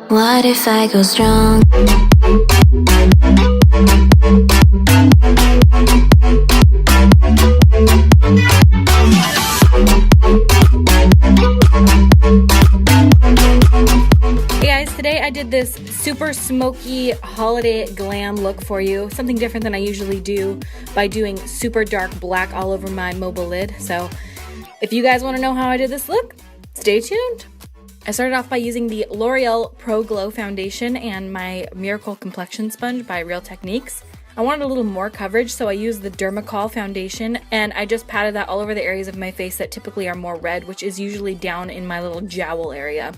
What if I go strong? Hey guys, today I did this super smoky holiday glam look for you. Something different than I usually do by doing super dark black all over my mobile lid. So if you guys want to know how I did this look, stay tuned. I started off by using the L'Oreal Pro Glow Foundation and my Miracle Complexion Sponge by Real Techniques. I wanted a little more coverage, so I used the Dermacol foundation, and I just patted that all over the areas of my face that typically are more red, which is usually down in my little jowl area.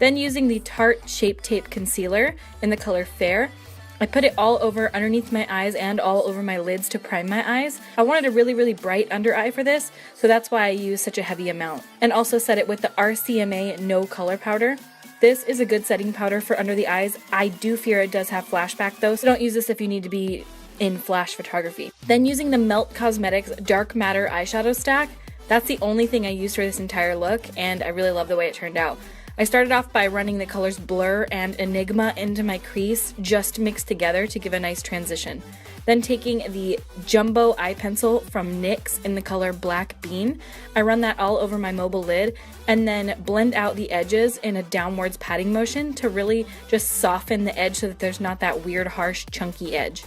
Then using the Tarte Shape Tape Concealer in the color Fair, I put it all over underneath my eyes and all over my lids to prime my eyes. I wanted a really, really bright under eye for this, so that's why I used such a heavy amount. And also set it with the RCMA No Color Powder. This is a good setting powder for under the eyes. I do fear it does have flashback though, so don't use this if you need to be in flash photography. Then using the Melt Cosmetics Dark Matter Eyeshadow Stack, that's the only thing I used for this entire look, and I really love the way it turned out. I started off by running the colors Blur and Enigma into my crease, just mixed together to give a nice transition. Then taking the Jumbo Eye Pencil from NYX in the color Black Bean, I run that all over my mobile lid and then blend out the edges in a downwards patting motion to really just soften the edge so that there's not that weird, harsh, chunky edge.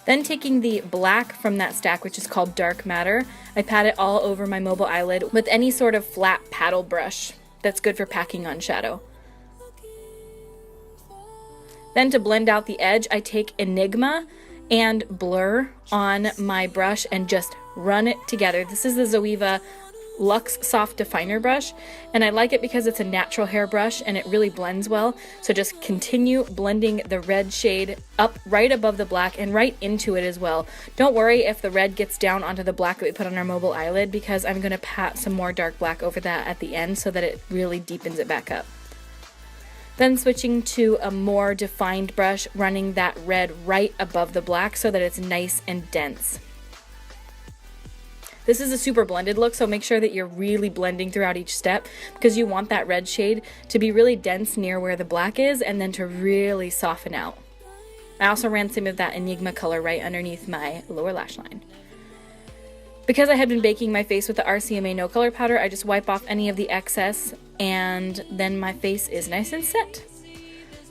Then taking the black from that stack, which is called Dark Matter, I pat it all over my mobile eyelid with any sort of flat paddle brush that's good for packing on shadow. Then to blend out the edge, I take Enigma and Blur on my brush and just run it together. This is the Zoeva Luxe Soft Definer brush, and I like it because it's a natural hair brush and it really blends well. So just continue blending the red shade up right above the black and right into it as well. Don't worry if the red gets down onto the black that we put on our mobile eyelid, because I'm going to pat some more dark black over that at the end so that it really deepens it back up. Then switching to a more defined brush, running that red right above the black so that it's nice and dense. This is a super blended look, so make sure that you're really blending throughout each step, because you want that red shade to be really dense near where the black is and then to really soften out. I also ran some of that Enigma color right underneath my lower lash line. Because I had been baking my face with the RCMA No Color Powder, I just wipe off any of the excess and then my face is nice and set.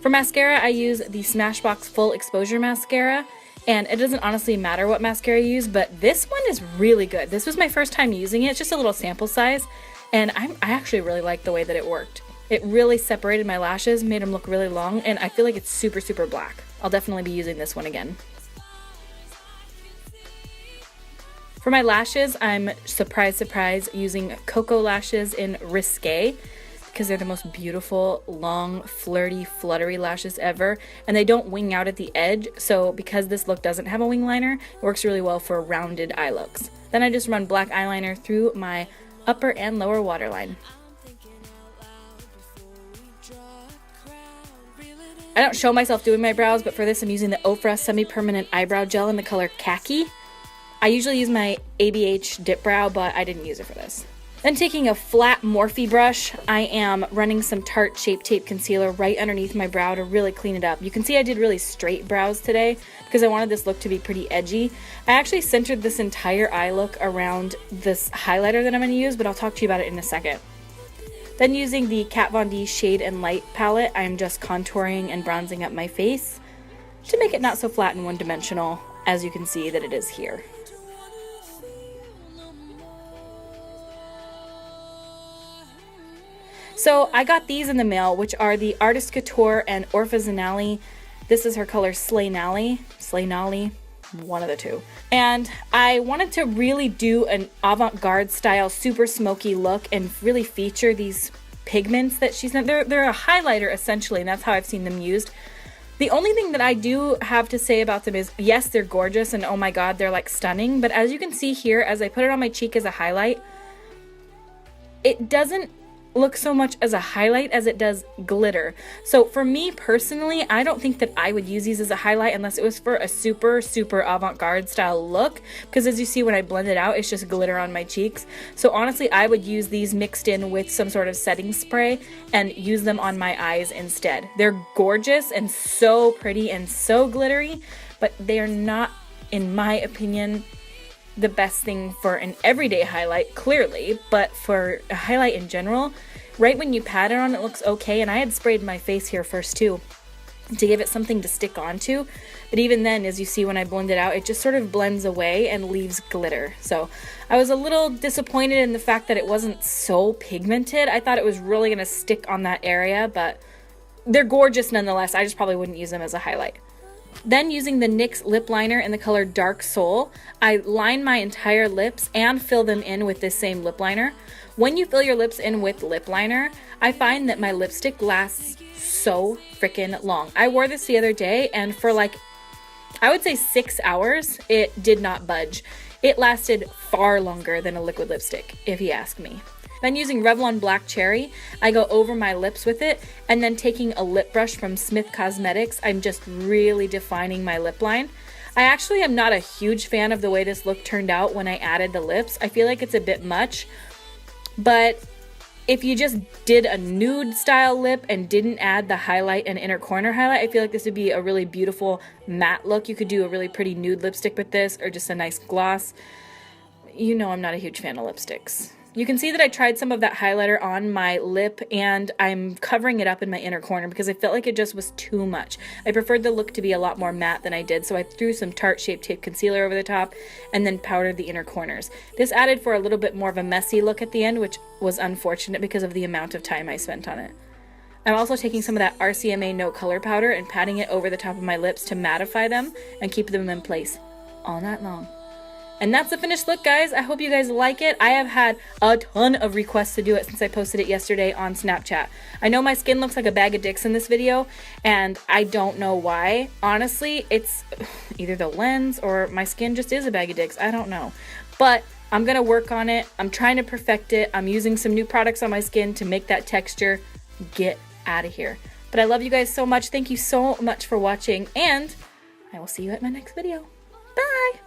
For mascara, I use the Smashbox Full Exposure Mascara. And it doesn't honestly matter what mascara you use, but this one is really good. This was my first time using it. It's just a little sample size, and I actually really like the way that it worked. It really separated my lashes, made them look really long, and I feel like it's super, super black. I'll definitely be using this one again. For my lashes, I'm surprise, surprise, using Cocoa Lashes in Risque, because they're the most beautiful, long, flirty, fluttery lashes ever, and they don't wing out at the edge, so because this look doesn't have a wing liner, it works really well for rounded eye looks. Then I just run black eyeliner through my upper and lower waterline. I don't show myself doing my brows, but for this I'm using the Ofra Semi-Permanent Eyebrow Gel in the color Khaki. I usually use my ABH Dip Brow, but I didn't use it for this. Then taking a flat Morphe brush, I am running some Tarte Shape Tape Concealer right underneath my brow to really clean it up. You can see I did really straight brows today because I wanted this look to be pretty edgy. I actually centered this entire eye look around this highlighter that I'm going to use, but I'll talk to you about it in a second. Then using the Kat Von D Shade and Light palette, I'm just contouring and bronzing up my face to make it not so flat and one-dimensional, as you can see that it is here. So I got these in the mail, which are the Artist Couture and Orpha Zanelli. This is her color Slaynali, one of the two. And I wanted to really do an avant-garde style, super smoky look and really feature these pigments that she sent. They're a highlighter essentially, and that's how I've seen them used. The only thing that I do have to say about them is, yes, they're gorgeous and oh my god, they're like stunning. But as you can see here, as I put it on my cheek as a highlight, it doesn't look so much as a highlight as it does glitter. So for me personally, I don't think that I would use these as a highlight unless it was for a super avant-garde style look, because as you see when I blend it out, it's just glitter on my cheeks. So honestly, I would use these mixed in with some sort of setting spray and use them on my eyes instead. They're gorgeous and so pretty and so glittery, but they are not, in my opinion, the best thing for an everyday highlight, clearly, but for a highlight in general, right when you pat it on, it looks okay. And I had sprayed my face here first too to give it something to stick onto, but even then, as you see when I blend it out, it just sort of blends away and leaves glitter. So I was a little disappointed in the fact that it wasn't so pigmented. I thought it was really going to stick on that area, but they're gorgeous nonetheless. I just probably wouldn't use them as a highlight. Then using the NYX lip liner in the color Dark Soul, I line my entire lips and fill them in with this same lip liner. When you fill your lips in with lip liner, I find that my lipstick lasts so freaking long. I wore this the other day and for like, I would say 6 hours, it did not budge. It lasted far longer than a liquid lipstick, if you ask me. Then using Revlon Black Cherry, I go over my lips with it, and then taking a lip brush from Smith Cosmetics, I'm just really defining my lip line. I actually am not a huge fan of the way this look turned out when I added the lips. I feel like it's a bit much, but if you just did a nude style lip and didn't add the highlight and inner corner highlight, I feel like this would be a really beautiful matte look. You could do a really pretty nude lipstick with this, or just a nice gloss. You know I'm not a huge fan of lipsticks. You can see that I tried some of that highlighter on my lip, and I'm covering it up in my inner corner because I felt like it just was too much. I preferred the look to be a lot more matte than I did, so I threw some Tarte Shape Tape Concealer over the top and then powdered the inner corners. This added for a little bit more of a messy look at the end, which was unfortunate because of the amount of time I spent on it. I'm also taking some of that RCMA No Color Powder and patting it over the top of my lips to mattify them and keep them in place all night long. And that's the finished look, guys. I hope you guys like it. I have had a ton of requests to do it since I posted it yesterday on Snapchat. I know my skin looks like a bag of dicks in this video, and I don't know why. Honestly, it's either the lens or my skin just is a bag of dicks. I don't know. But I'm going to work on it. I'm trying to perfect it. I'm using some new products on my skin to make that texture get out of here. But I love you guys so much. Thank you so much for watching, and I will see you at my next video. Bye!